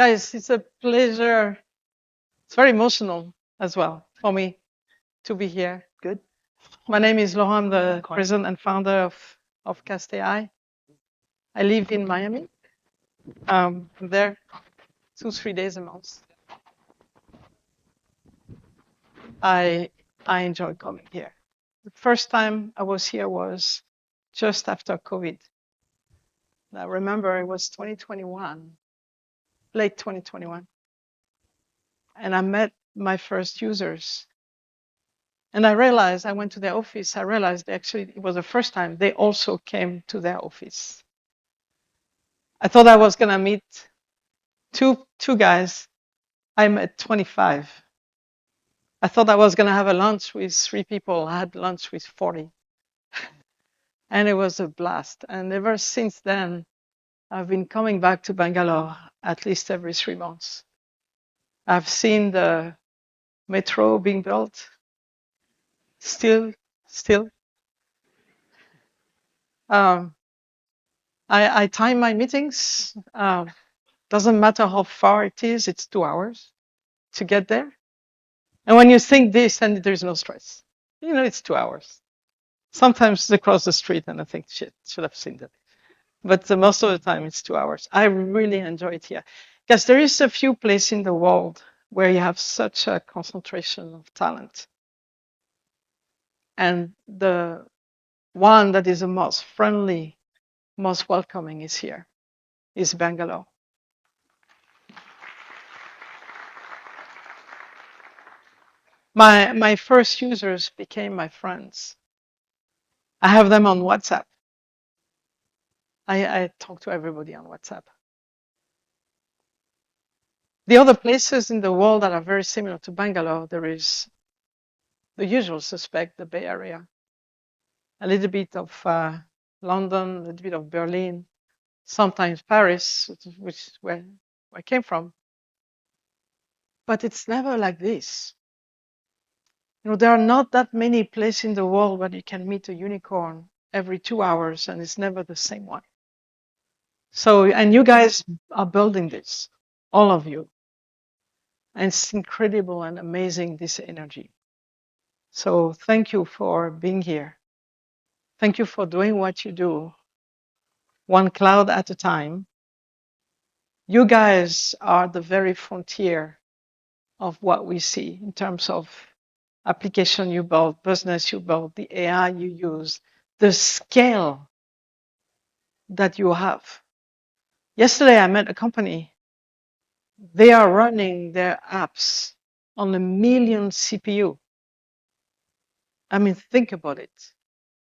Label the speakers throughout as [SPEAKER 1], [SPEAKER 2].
[SPEAKER 1] Guys, it's a pleasure. It's very emotional as well for me to be here.
[SPEAKER 2] Good.
[SPEAKER 1] My name is Laurent. I'm the president and founder of CAST AI. I live in Miami. I'm there 2-3 days a month. I enjoy coming here. The first time I was here was just after COVID. I remember it was 2021, late 2021. And I met my first users. And I realized, I went to their office, I realized actually it was the first time they also came to their office. I thought I was gonna meet two guys. I met 25. I thought I was gonna have a lunch with 3 people. I had lunch with 40. And it was a blast. And ever since then, I've been coming back to Bangalore at least every 3 months. I've seen the metro being built. Still. I time my meetings. Doesn't matter how far it is, it's 2 hours to get there. And when you think this, and there's no stress, you know, it's 2 hours. Sometimes it's across the street and I think, shit, should have seen that. But most of the time it's 2 hours. I really enjoy it here. Because there is a few places in the world where you have such a concentration of talent. And the one that is the most friendly, most welcoming is here, is Bangalore. My first users became my friends. I have them on WhatsApp. I talk to everybody on WhatsApp. The other places in the world that are very similar to Bangalore, there is the usual suspect, the Bay Area, a little bit of London, a little bit of Berlin, sometimes Paris, which is where I came from. But it's never like this. You know, there are not that many places in the world where you can meet a unicorn every 2 hours and it's never the same one. So, and you guys are building this, all of you. And it's incredible and amazing, this energy. So thank you for being here. Thank you for doing what you do, one cloud at a time. You guys are the very frontier of what we see in terms of application you build, business you build, the AI you use, the scale that you have. Yesterday, I met a company. They are running their apps on 1 million CPU. I mean, think about it.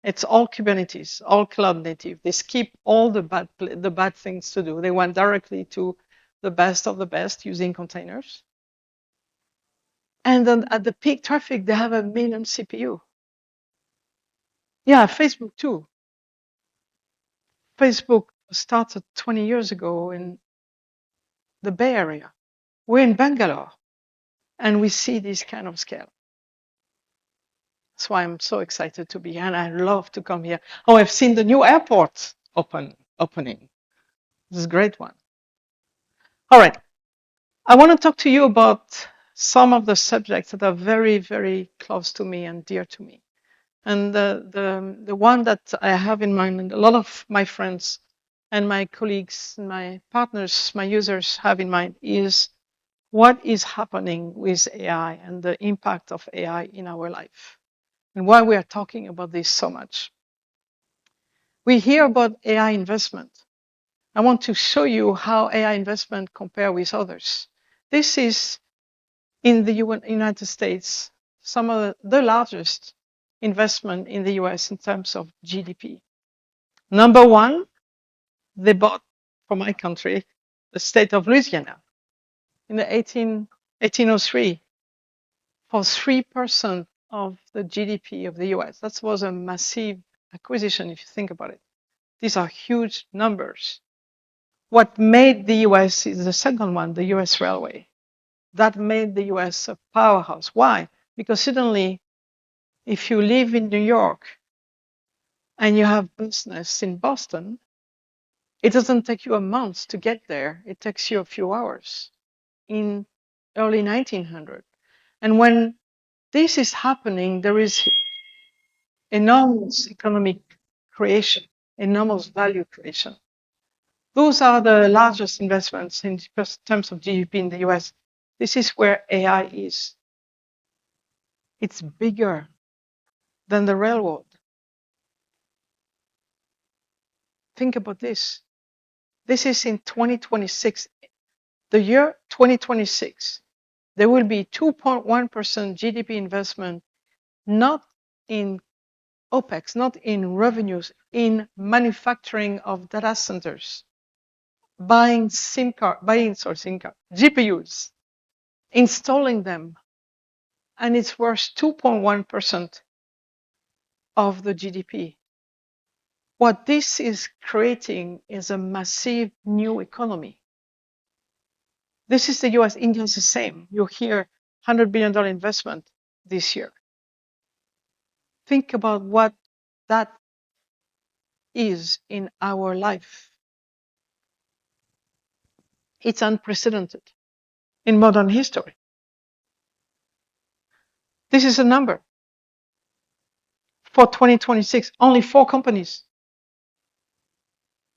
[SPEAKER 1] It's all Kubernetes, all cloud native. They skip all the bad things to do. They went directly to the best of the best using containers. And then at the peak traffic, they have 1 million CPU. Yeah, Facebook too. Facebook started 20 years ago in the Bay Area. We're in Bangalore, and we see this kind of scale. That's why I'm so excited to be here, and I love to come here. Oh, I've seen the new airport opening. This is a great one. All right. I want to talk to you about some of the subjects that are very, very close to me and dear to me. And the one that I have in mind, and a lot of my friends and my colleagues, my partners, my users have in mind, is what is happening with AI and the impact of AI in our life, and why we are talking about this so much. We hear about AI investment. I want to show you how AI investment compare with others. This is in the United States, some of the largest investment in the US in terms of GDP. Number one, they bought from my country, the state of Louisiana, in the 1803 for 3% of the GDP of the US. That was a massive acquisition if you think about it. These are huge numbers. What made the US is the second one, the US Railway. That made the US a powerhouse. Why? Because suddenly, if you live in New York and you have business in Boston, It doesn't take you a month to get there. It takes you a few hours in early 1900. And when this is happening, there is enormous economic creation, enormous value creation. Those are the largest investments in terms of GDP in the US. This is where AI is. It's bigger than the railroad. Think about this. This is in 2026. The year 2026, there will be 2.1% GDP investment, not in OPEX, not in revenues, in manufacturing of data centers, buying GPUs, installing them, and it's worth 2.1% of the GDP. What this is creating is a massive new economy. This is the US. India is the same. You hear $100 billion investment this year. Think about what that is in our life. It's unprecedented in modern history. This is a number. For 2026, only 4 companies.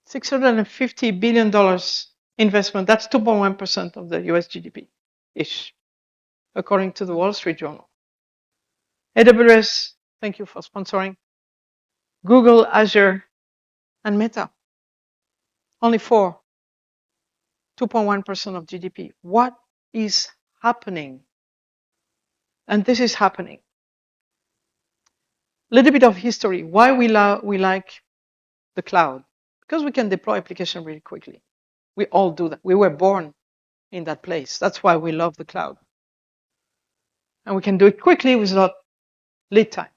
[SPEAKER 1] $650 billion investment. That's 2.1% of the US GDP-ish, according to the Wall Street Journal. AWS, thank you for sponsoring. Google, Azure, and Meta. Only 4. 2.1% of GDP. What is happening? And this is happening. A little bit of history. Why we like the cloud? Because we can deploy application really quickly. We all do that. We were born in that place. That's why we love the cloud. And we can do it quickly without lead time.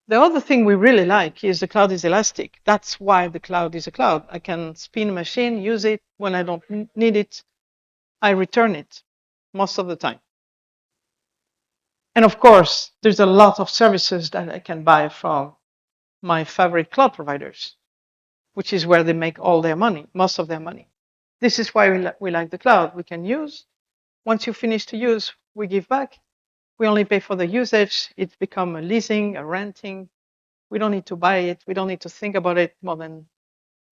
[SPEAKER 1] The other thing we really like is the cloud is elastic. That's why the cloud is a cloud. I can spin a machine, use it. When I don't need it, I return it most of the time. And of course, there's a lot of services that I can buy from my favorite cloud providers, which is where they make all their money, most of their money. This is why we like the cloud. We can use. Once you finish to use, we give back. We only pay for the usage. It's become a leasing, a renting. We don't need to buy it. We don't need to think about it more than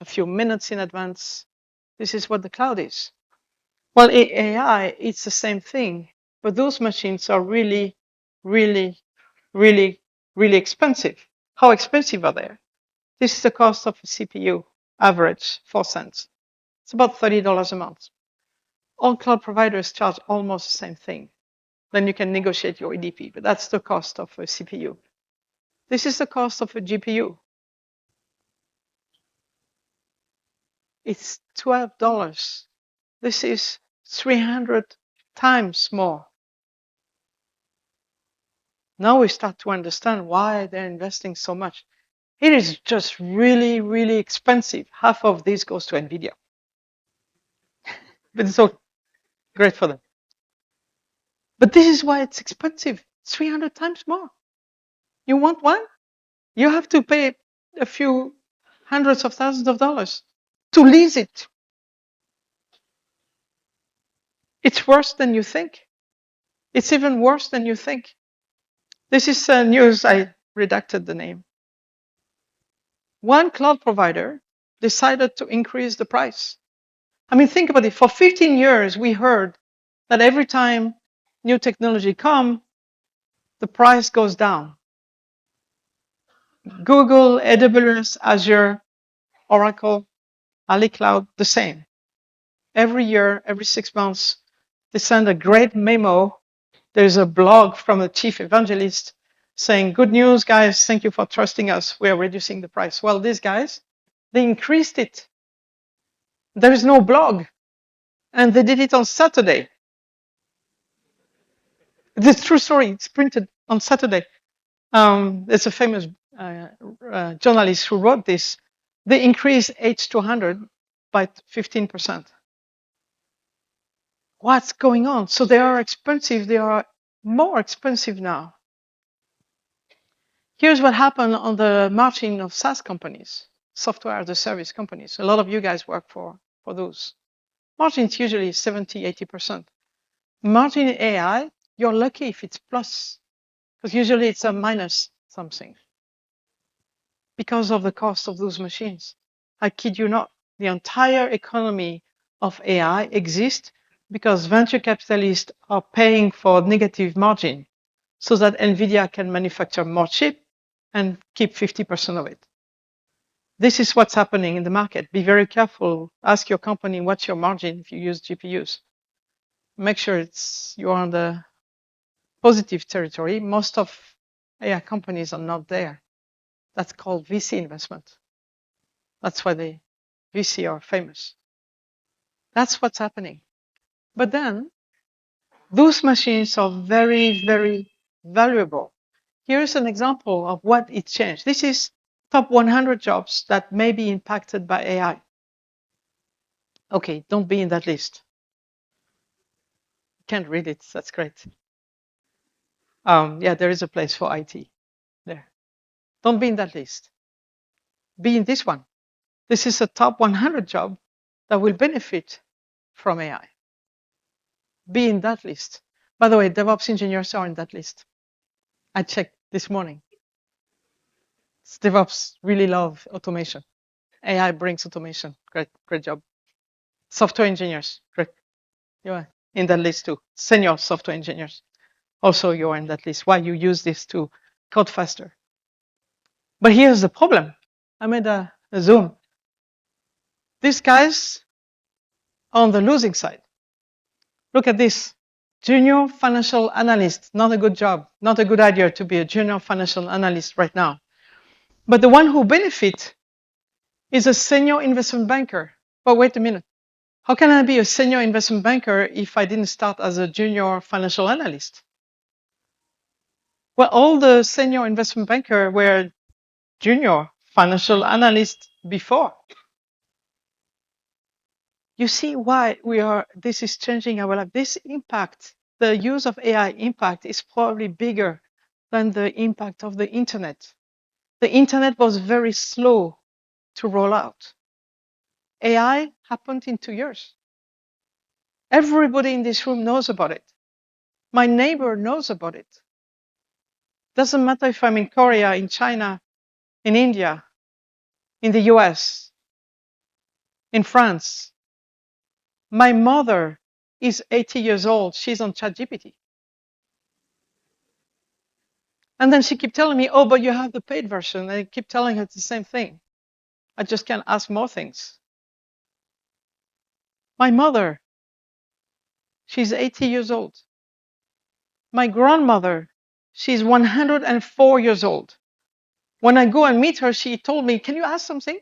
[SPEAKER 1] a few minutes in advance. This is what the cloud is. Well, AI, it's the same thing, but those machines are really, really, really, really expensive. How expensive are they? This is the cost of a CPU, average 4 cents. It's about $30 a month. All cloud providers charge almost the same thing. Then you can negotiate your EDP, but that's the cost of a CPU. This is the cost of a GPU. It's $12. This is 300 times more. Now we start to understand why they're investing so much. It is just really, really expensive. Half of this goes to NVIDIA. But it's so great for them. But this is why it's expensive. 300 times more. You want one? You have to pay a few hundreds of thousands of dollars to lease it. It's worse than you think. It's even worse than you think. This is news. I redacted the name. One cloud provider decided to increase the price. I mean, think about it. For 15 years, we heard that every time new technology comes, the price goes down. Google, AWS, Azure, Oracle, Ali Cloud, the same. Every year, every 6 months, they send a great memo. There's a blog from a chief evangelist saying, good news, guys, thank you for trusting us. We're reducing the price. Well, these guys, they increased it. There is no blog. And they did it on Saturday. It's a true story. It's printed on Saturday. There's a famous journalist who wrote this. They increased H200 by 15%. What's going on? So they are expensive. They are more expensive now. Here's what happened on the margin of SaaS companies. software as a service companies. A lot of you guys work for those. Margins usually 70, 80%. Margin in AI, you're lucky if it's plus, because usually it's a minus something because of the cost of those machines. I kid you not. The entire economy of AI exists because venture capitalists are paying for negative margin so that NVIDIA can manufacture more chip and keep 50% of it. This is what's happening in the market. Be very careful. Ask your company what's your margin if you use GPUs. Make sure you're on the positive territory. Most of AI companies are not there. That's called VC investment. That's why the VC are famous. That's what's happening. But then those machines are very, very valuable. Here's an example of what it changed. This is top 100 jobs that may be impacted by AI. Okay, don't be in that list. Can't read it. That's great. Yeah, there is a place for IT there. Don't be in that list. Be in this one. This is a top 100 job that will benefit from AI. Be in that list. By the way, DevOps engineers are in that list. I checked this morning. DevOps really love automation. AI brings automation. Great job. Software engineers, great. You're in that list too. Senior software engineers. Also, you're in that list. Why? You use this to code faster. But here's the problem. I made a Zoom. These guys are on the losing side. Look at this. Junior financial analyst, not a good job, not a good idea to be a junior financial analyst right now. But the one who benefits is a senior investment banker. But wait a minute. How can I be a senior investment banker if I didn't start as a junior financial analyst? Well, all the senior investment bankers were junior financial analysts before. You see why this is changing our life. This impact, the use of AI impact is probably bigger than the impact of the internet. The internet was very slow to roll out. AI happened in 2 years. Everybody in this room knows about it. My neighbor knows about it. Doesn't matter if I'm in Korea, in China, in India, in the US, in France. My mother is 80 years old. She's on ChatGPT. And then she kept telling me, oh, but you have the paid version. And I keep telling her the same thing. I just can't ask more things. My mother, she's 80 years old. My grandmother, she's 104 years old. When I go and meet her, she told me, can you ask something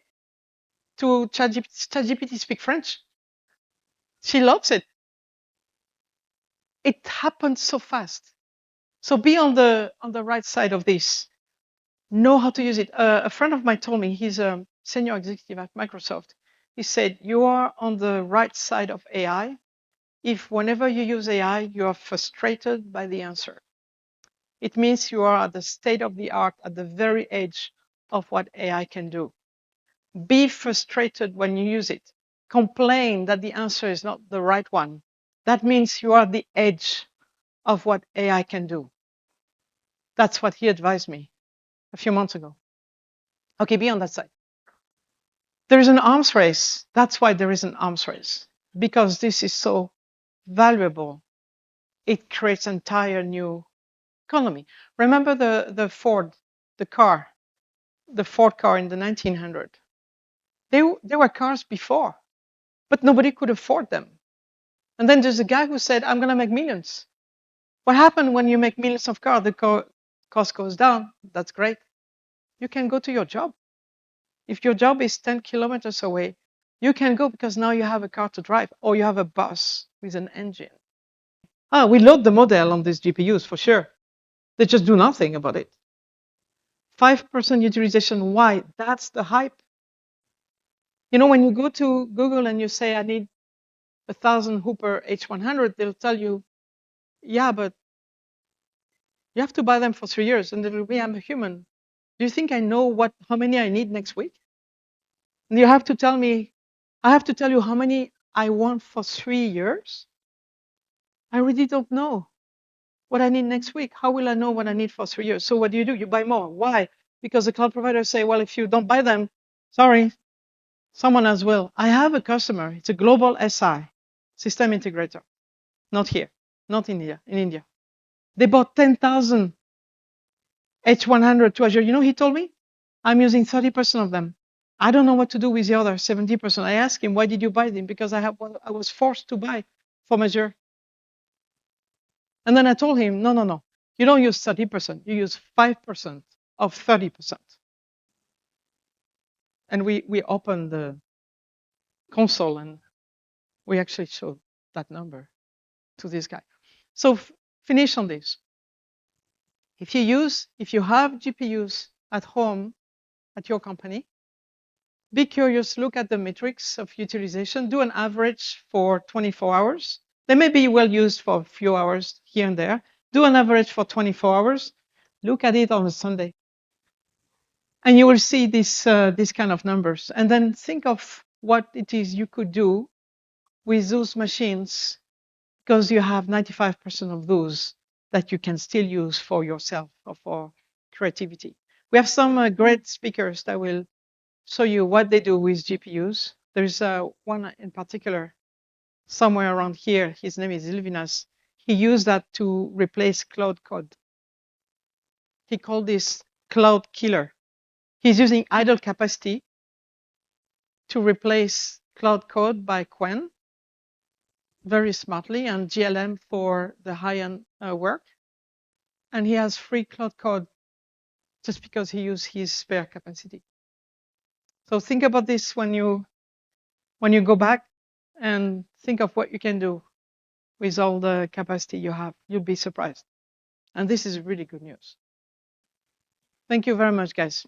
[SPEAKER 1] to ChatGPT speak French? She loves it. It happened so fast. So be on the right side of this. Know how to use it. A friend of mine told me, he's a senior executive at Microsoft. He said, you are on the right side of AI if whenever you use AI, you are frustrated by the answer. It means you are at the state of the art, at the very edge of what AI can do. Be frustrated when you use it. Complain that the answer is not the right one. That means you are at the edge of what AI can do. That's what he advised me a few months ago. Okay, be on that side. There is an arms race. That's why there is an arms race, because this is so valuable. It creates an entire new economy. Remember the Ford, the Ford car in the 1900s. There were cars before, but nobody could afford them. And then there's a guy who said, I'm going to make millions. What happened when you make millions of cars? The cost goes down. That's great. You can go to your job. If your job is 10 kilometers away, you can go because now you have a car to drive, or you have a bus with an engine. We load the model on these GPUs for sure. They just do nothing about it. 5% utilization. Why? That's the hype. You know, when you go to Google and you say, I need 1,000 Hooper H100, they'll tell you, yeah, but you have to buy them for 3 years. And they'll be, I'm a human. Do you think I know how many I need next week? And you have to tell me, I have to tell you how many I want for 3 years. I really don't know what I need next week. How will I know what I need for 3 years? So what do? You buy more. Why? Because the cloud providers say, well, if you don't buy them, sorry, someone else will. I have a customer. It's a global SI, system integrator. Not here, not in India. In India, they bought 10,000 H100 to Azure. You know, he told me, I'm using 30% of them. I don't know what to do with the other 70%. I asked him, why did you buy them? Because I was forced to buy from Azure. And then I told him, no. You don't use 30%. You use 5% of 30%. And we opened the console and we actually showed that number to this guy. So finish on this. If you have GPUs at home at your company, be curious, look at the metrics of utilization, do an average for 24 hours. They may be well used for a few hours here and there. Do an average for 24 hours. Look at it on a Sunday. And you will see this kind of numbers. And then think of what it is you could do with those machines, because you have 95% of those that you can still use for yourself or for creativity. We have some great speakers that will show you what they do with GPUs. There's one in particular somewhere around here. His name is Ilvinas. He used that to replace cloud code. He called this cloud killer. He's using idle capacity to replace cloud code by Qwen very smartly, and GLM for the high-end work. And he has free cloud code just because he used his spare capacity. So think about this when you go back and think of what you can do with all the capacity you have. You'll be surprised. And this is really good news. Thank you very much, guys.